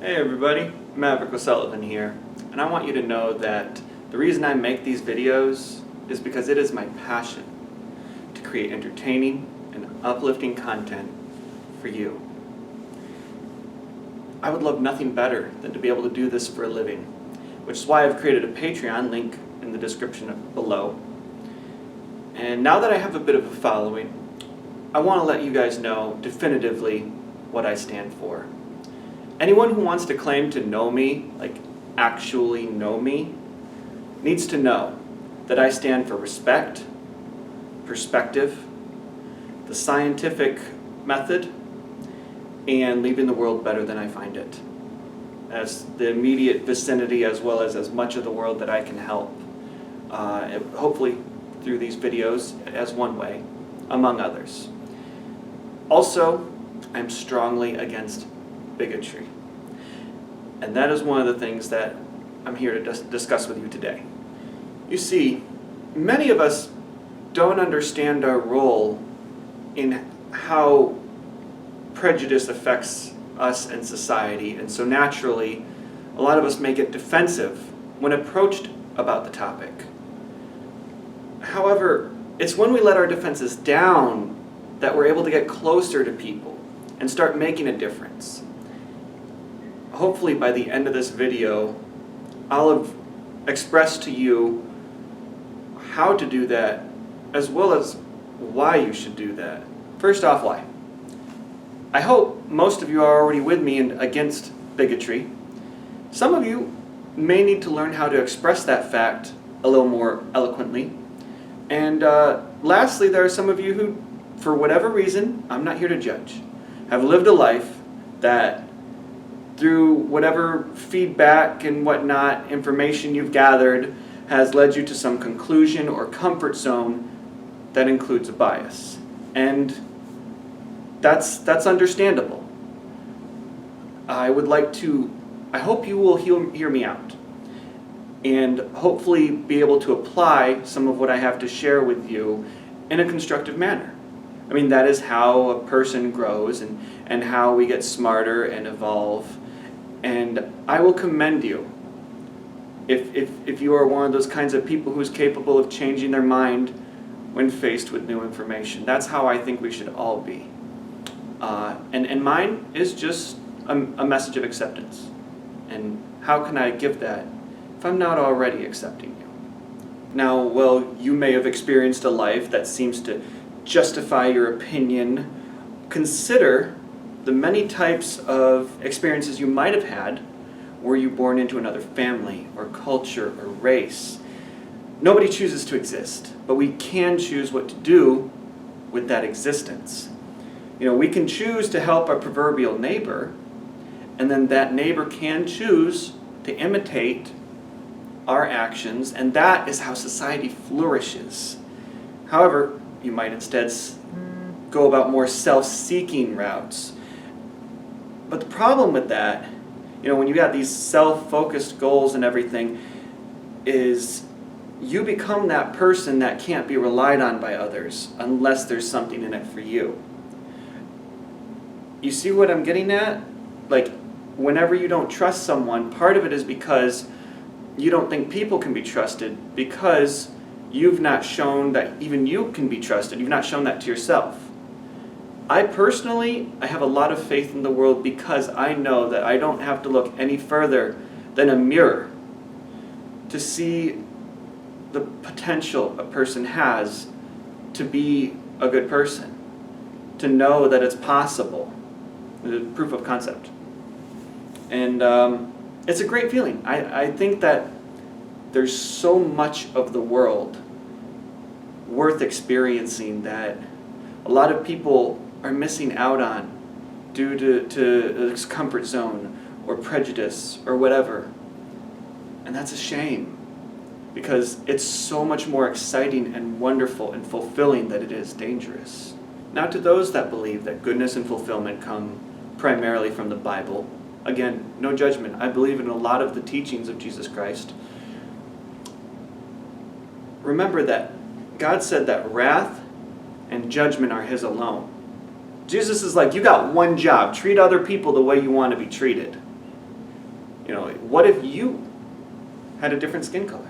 Hey everybody, Maverick O'Sullivan here, and I want you to know that the reason I make these videos is because it is my passion to create entertaining and uplifting content for you. I would love nothing better than to be able to do this for a living, which is why I've created a Patreon, link in the description below. And now that I have a bit of a following, I want to let you guys know definitively what I stand for. Anyone who wants to claim to know me, like actually know me, needs to know that I stand for respect, perspective, the scientific method, and leaving the world better than I find it, as the immediate vicinity as well as much of the world that I can help, hopefully through these videos as one way, among others. Also, I'm strongly against bigotry. And that is one of the things that I'm here to discuss with you today. You see, many of us don't understand our role in how prejudice affects us and society, and so naturally, a lot of us may get defensive when approached about the topic. However, it's when we let our defenses down that we're able to get closer to people and start making a difference. Hopefully by the end of this video, I'll have expressed to you how to do that, as well as why you should do that. First off, why? I hope most of you are already with me and against bigotry. Some of you may need to learn how to express that fact a little more eloquently. And lastly, there are some of you who, for whatever reason, I'm not here to judge, have lived a life that through whatever feedback and whatnot, information you've gathered, has led you to some conclusion or comfort zone that includes a bias. And that's understandable. I hope you will hear me out and hopefully be able to apply some of what I have to share with you in a constructive manner. I mean, that is how a person grows and how we get smarter and evolve. And I will commend you if you are one of those kinds of people who's capable of changing their mind when faced with new information. That's how I think we should all be. And mine is just a message of acceptance. And how can I give that if I'm not already accepting you? Now, well, you may have experienced a life that seems to justify your opinion. Consider the many types of experiences you might have had. Were you born into another family or culture or race? Nobody chooses to exist, but we can choose what to do with that existence. You know, we can choose to help our proverbial neighbor, and then that neighbor can choose to imitate our actions, and that is how society flourishes. However, you might instead go about more self-seeking routes. But the problem with that, you know, when you got these self-focused goals and everything, is you become that person that can't be relied on by others unless there's something in it for you. You see what I'm getting at? Like, whenever you don't trust someone, part of it is because you don't think people can be trusted, because you've not shown that even you can be trusted. You've not shown that to yourself. I personally have a lot of faith in the world because I know that I don't have to look any further than a mirror to see the potential a person has to be a good person, to know that it's possible, the proof of concept. And it's a great feeling. I think that there's so much of the world worth experiencing that a lot of people are missing out on due to this comfort zone or prejudice or whatever. And that's a shame, because it's so much more exciting and wonderful and fulfilling than it is dangerous. Now, to those that believe that goodness and fulfillment come primarily from the Bible, again, no judgment. I believe in a lot of the teachings of Jesus Christ. Remember that God said that wrath and judgment are His alone. Jesus is like, you got one job. Treat other people the way you want to be treated. What if you had a different skin color?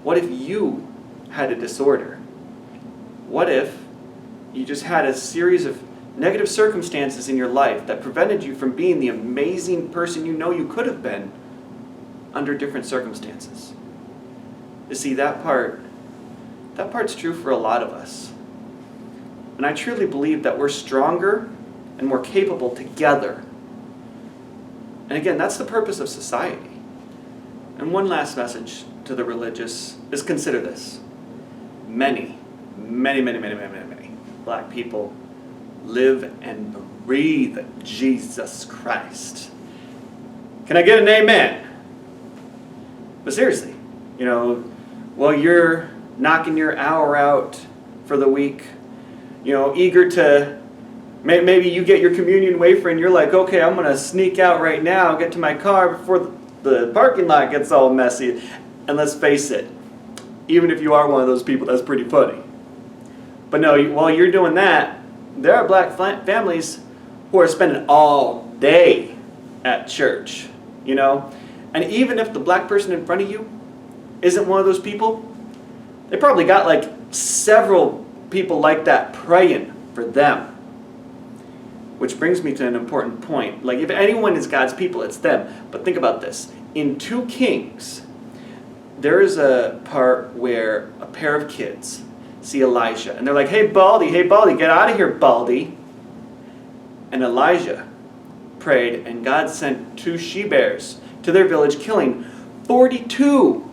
What if you had a disorder? What if you just had a series of negative circumstances in your life that prevented you from being the amazing person you know you could have been under different circumstances? You see, that part's true for a lot of us. And I truly believe that we're stronger and more capable together. And again, that's the purpose of society. And one last message to the religious is consider this. Many black people live and breathe Jesus Christ. Can I get an amen? But seriously, while you're knocking your hour out for the week, eager to, maybe you get your communion wafer and you're like, okay, I'm going to sneak out right now, get to my car before the parking lot gets all messy. And let's face it, even if you are one of those people, that's pretty funny. But no, while you're doing that, there are black families who are spending all day at church, And even if the black person in front of you isn't one of those people, they probably got like several people like that praying for them. Which brings me to an important point. Like, if anyone is God's people, it's them. But think about this. In 2 Kings, there is a part where a pair of kids see Elijah. And they're like, hey, Baldy, get out of here, Baldy. And Elijah prayed, and God sent 2 she-bears to their village, killing 42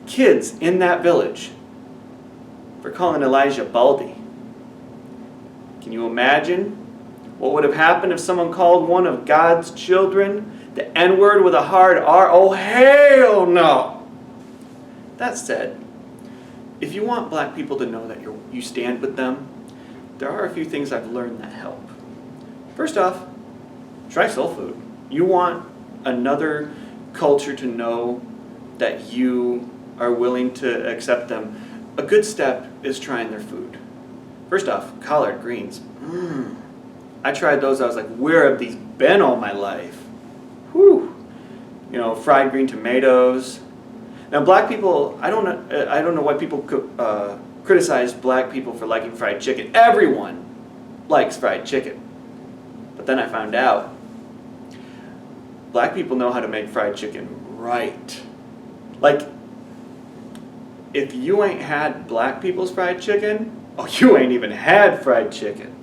kids in that village for calling Elijah Baldy. Can you imagine what would have happened if someone called one of God's children the N-word with a hard R? Oh, hell no! That said, if you want black people to know that you stand with them, there are a few things I've learned that help. First off, try soul food. You want another culture to know that you are willing to accept them. A good step is trying their food. First off, collard greens. I tried those. I was like, where have these been all my life? Whew. Fried green tomatoes. Now, black people, I don't know why people criticize black people for liking fried chicken. Everyone likes fried chicken. But then I found out black people know how to make fried chicken right. Like, if you ain't had black people's fried chicken, you ain't even had fried chicken.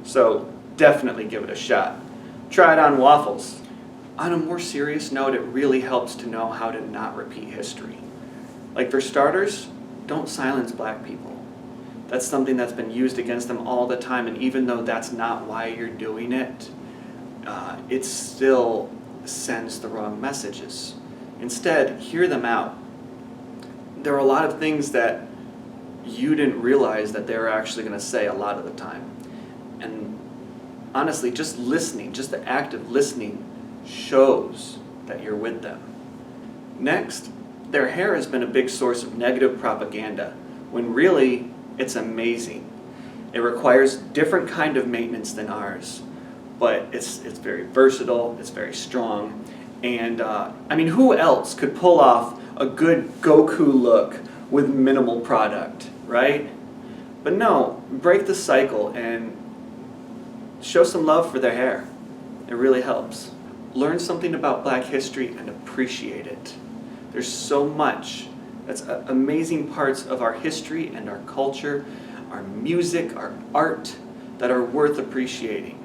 So definitely give it a shot. Try it on waffles. On a more serious note, it really helps to know how to not repeat history. Like, for starters, don't silence black people. That's something that's been used against them all the time, and even though that's not why you're doing it, it still sends the wrong messages. Instead, hear them out. There are a lot of things that you didn't realize that they were actually going to say a lot of the time. And honestly, just listening, just the act of listening shows that you're with them. Next, their hair has been a big source of negative propaganda, when really it's amazing. It requires different kind of maintenance than ours, but it's very versatile, it's very strong, and who else could pull off a good Goku look with minimal product, right? But no, break the cycle and show some love for their hair. It really helps. Learn something about black history and appreciate it. There's so much that's amazing parts of our history and our culture, our music, our art, that are worth appreciating.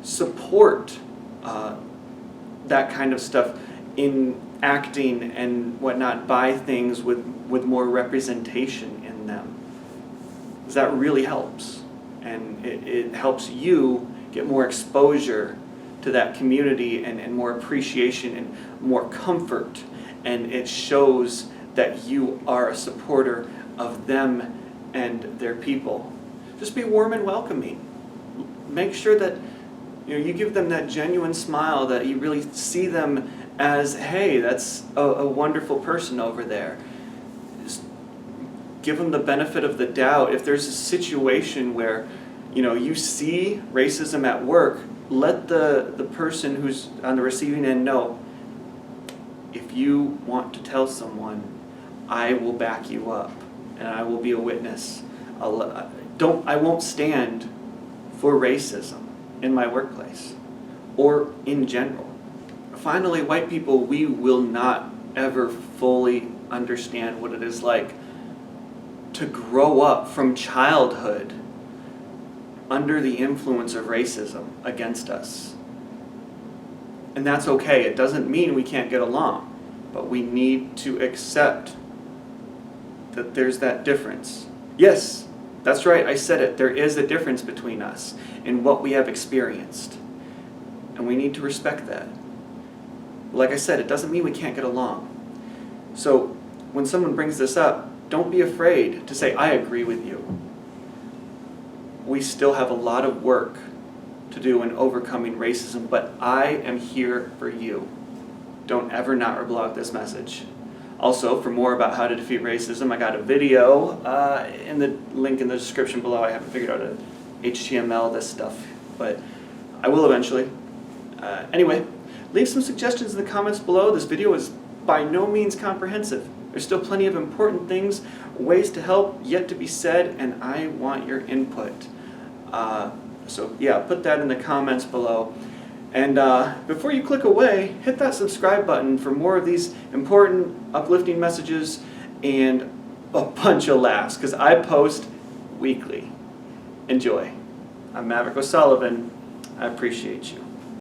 Support that kind of stuff in acting and whatnot. Buy things with more representation in them, because that really helps. And it helps you get more exposure to that community and more appreciation and more comfort. And it shows that you are a supporter of them and their people. Just be warm and welcoming. Make sure that you give them that genuine smile, that you really see them as, hey, that's a wonderful person over there. Just give them the benefit of the doubt. If there's a situation where you see racism at work, let the person who's on the receiving end know, if you want to tell someone, I will back you up and I will be a witness. I won't stand for racism in my workplace or in general. Finally, white people, we will not ever fully understand what it is like to grow up from childhood under the influence of racism against us. And that's okay. It doesn't mean we can't get along, but we need to accept that there's that difference. Yes, that's right, I said it. There is a difference between us in what we have experienced. And we need to respect that. Like I said, it doesn't mean we can't get along. So when someone brings this up, don't be afraid to say, I agree with you. We still have a lot of work to do in overcoming racism, but I am here for you. Don't ever not reblog this message. Also, for more about how to defeat racism, I got a video in the link in the description below. I haven't figured out how to HTML this stuff, but I will eventually. Anyway, leave some suggestions in the comments below. This video is by no means comprehensive. There's still plenty of important things, ways to help yet to be said, and I want your input. So yeah, put that in the comments below. And before you click away, hit that subscribe button for more of these important, uplifting messages and a bunch of laughs, because I post weekly. Enjoy. I'm Maverick O'Sullivan. I appreciate you.